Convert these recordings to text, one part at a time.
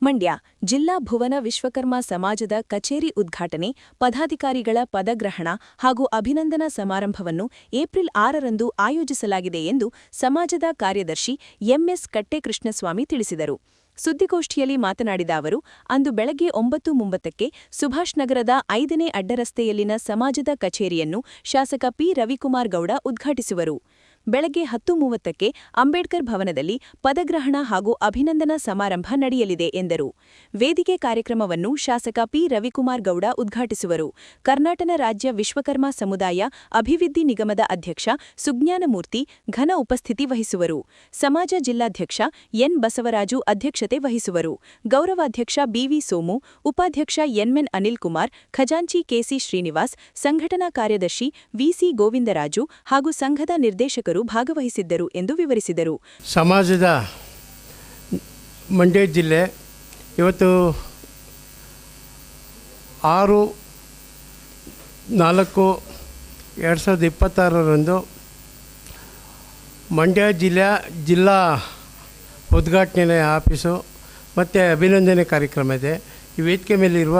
ಮಂಡ್ಯ ಜಿಲ್ಲಾ ಭುವನ ವಿಶ್ವಕರ್ಮ ಸಮಾಜದ ಕಚೇರಿ ಉದ್ಘಾಟನೆ, ಪದಾಧಿಕಾರಿಗಳ ಪದಗ್ರಹಣ ಹಾಗೂ ಅಭಿನಂದನಾ ಸಮಾರಂಭವನ್ನು ಏಪ್ರಿಲ್ 6ರಂದು ಆಯೋಜಿಸಲಾಗಿದೆ ಎಂದು ಸಮಾಜದ ಕಾರ್ಯದರ್ಶಿ ಎಂಎಸ್ ಕಟ್ಟೆಕೃಷ್ಣಸ್ವಾಮಿ ತಿಳಿಸಿದರು. ಸುದ್ದಿಗೋಷ್ಠಿಯಲ್ಲಿ ಮಾತನಾಡಿದ ಅವರು, ಅಂದು ಬೆಳಗ್ಗೆ 9:30ಕ್ಕೆ ಸುಭಾಷ್ ನಗರದ 5ನೇ ಅಡ್ಡರಸ್ತೆಯಲ್ಲಿನ ಸಮಾಜದ ಕಚೇರಿಯನ್ನು ಶಾಸಕ ಪಿ. ರವಿಕುಮಾರ್ ಗೌಡ ಉದ್ಘಾಟಿಸುವರು. ಬೆಳಗ್ಗೆ 10:30ಕ್ಕೆ ಅಂಬೇಡ್ಕರ್ ಭವನದಲ್ಲಿ ಪದಗ್ರಹಣ ಹಾಗೂ ಅಭಿನಂದನಾ ಸಮಾರಂಭ ನಡೆಯಲಿದೆ ಎಂದರು. ವೇದಿಕೆ ಕಾರ್ಯಕ್ರಮವನ್ನು ಶಾಸಕ ಪಿ. ರವಿಕುಮಾರ್ ಗೌಡ ಉದ್ಘಾಟಿಸುವರು. ಕರ್ನಾಟಕ ರಾಜ್ಯ ವಿಶ್ವಕರ್ಮ ಸಮುದಾಯ ಅಭಿವೃದ್ಧಿ ನಿಗಮದ ಅಧ್ಯಕ್ಷ ಸುಜ್ಞಾನಮೂರ್ತಿ ಘನ ಉಪಸ್ಥಿತಿ ವಹಿಸುವರು. ಸಮಾಜ ಜಿಲ್ಲಾಧ್ಯಕ್ಷ ಎನ್. ಬಸವರಾಜು ಅಧ್ಯಕ್ಷತೆ ವಹಿಸುವರು. ಗೌರವಾಧ್ಯಕ್ಷ ಬಿವಿ ಸೋಮು, ಉಪಾಧ್ಯಕ್ಷ ಎನ್ಎನ್ ಅನಿಲ್ಕುಮಾರ್, ಖಜಾಂಚಿ ಕೆಸಿ ಶ್ರೀನಿವಾಸ್, ಸಂಘಟನಾ ಕಾರ್ಯದರ್ಶಿ ವಿಸಿ ಗೋವಿಂದರಾಜು ಹಾಗೂ ಸಂಘದ ನಿರ್ದೇಶಕರು ಭಾಗವಹಿಸಿದ್ದರು ಎಂದು ವಿವರಿಸಿದರು. ಸಮಾಜದ ಮಂಡ್ಯ ಜಿಲ್ಲೆ ಇವತ್ತು 6/4/2026 ಮಂಡ್ಯ ಜಿಲ್ಲಾ ಉದ್ಘಾಟನೆ ಆಫೀಸು ಮತ್ತು ಅಭಿನಂದನೆ ಕಾರ್ಯಕ್ರಮ ಇದೆ. ಈ ವೇದಿಕೆ ಮೇಲಿರುವ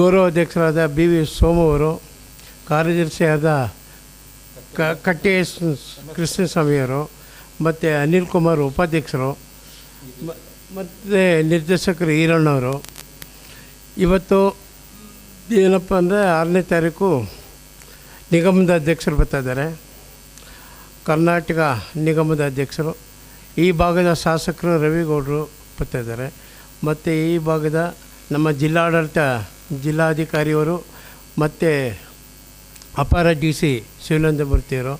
ಗೌರವಾಧ್ಯಕ್ಷರಾದ ಬಿ ವಿ ಸೋಮು ಅವರು, ಕಾರ್ಯದರ್ಶಿಯಾದ ಕಟ್ಟೆ ಕೃಷ್ಣಸ್ವಾಮಿಯವರು ಮತ್ತು ಅನಿಲ್ ಕುಮಾರ್ ಉಪಾಧ್ಯಕ್ಷರು ಮತ್ತು ನಿರ್ದೇಶಕರು ಈರಣ್ಣವರು. ಇವತ್ತು ಏನಪ್ಪ ಅಂದರೆ 6ನೇ ತಾರೀಕು ನಿಗಮದ ಅಧ್ಯಕ್ಷರು ಬರ್ತಾಯಿದ್ದಾರೆ. ಕರ್ನಾಟಕ ನಿಗಮದ ಅಧ್ಯಕ್ಷರು, ಈ ಭಾಗದ ಶಾಸಕರು ರವಿಗೌಡರು ಬರ್ತಾಯಿದ್ದಾರೆ. ಮತ್ತು ಈ ಭಾಗದ ನಮ್ಮ ಜಿಲ್ಲಾಧಿಕಾರಿಯವರು ಮತ್ತು ಅಪರ DC ಶಿವಾನಂದಮೂರ್ತಿಯವರು,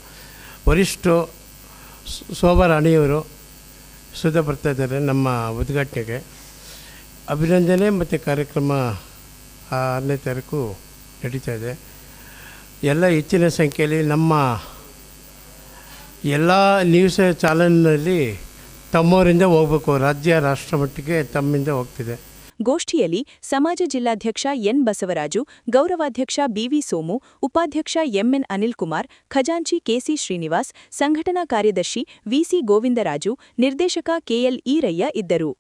ವರಿಷ್ಠರು ಶೋಭಾ ರಾಣಿಯವರು ಸುಧಾ ಬರ್ತಾಯಿದ್ದಾರೆ. ನಮ್ಮ ಉದ್ಘಾಟನೆಗೆ ಅಭಿನಂದನೆ ಮತ್ತು ಕಾರ್ಯಕ್ರಮ 6ನೇ ತಾರೀಕು ನಡೀತಾ ಇದೆ. ಎಲ್ಲ ಹೆಚ್ಚಿನ ಸಂಖ್ಯೆಯಲ್ಲಿ ನಮ್ಮ ಎಲ್ಲ ನ್ಯೂಸ್ ಚಾನಲ್ನಲ್ಲಿ ತಮ್ಮವರಿಂದ ಹೋಗಬೇಕು, ರಾಜ್ಯ ರಾಷ್ಟ್ರ ಮಟ್ಟಿಗೆ ತಮ್ಮಿಂದ ಹೋಗ್ತಿದೆ. ಗೋಷ್ಠಿಯಲ್ಲಿ ಸಮಾಜ ಜಿಲ್ಲಾಧ್ಯಕ್ಷ ಎನ್. ಬಸವರಾಜು, ಗೌರವಾಧ್ಯಕ್ಷ ಬಿವಿ ಸೋಮು, ಉಪಾಧ್ಯಕ್ಷ ಎಂಎನ್ ಅನಿಲ್ಕುಮಾರ್, ಖಜಾಂಚಿ ಕೆಸಿ ಶ್ರೀನಿವಾಸ್, ಸಂಘಟನಾ ಕಾರ್ಯದರ್ಶಿ ವಿಸಿ ಗೋವಿಂದರಾಜು, ನಿರ್ದೇಶಕ ಕೆಎಲ್ ಈರಯ್ಯ ಇದ್ದರು.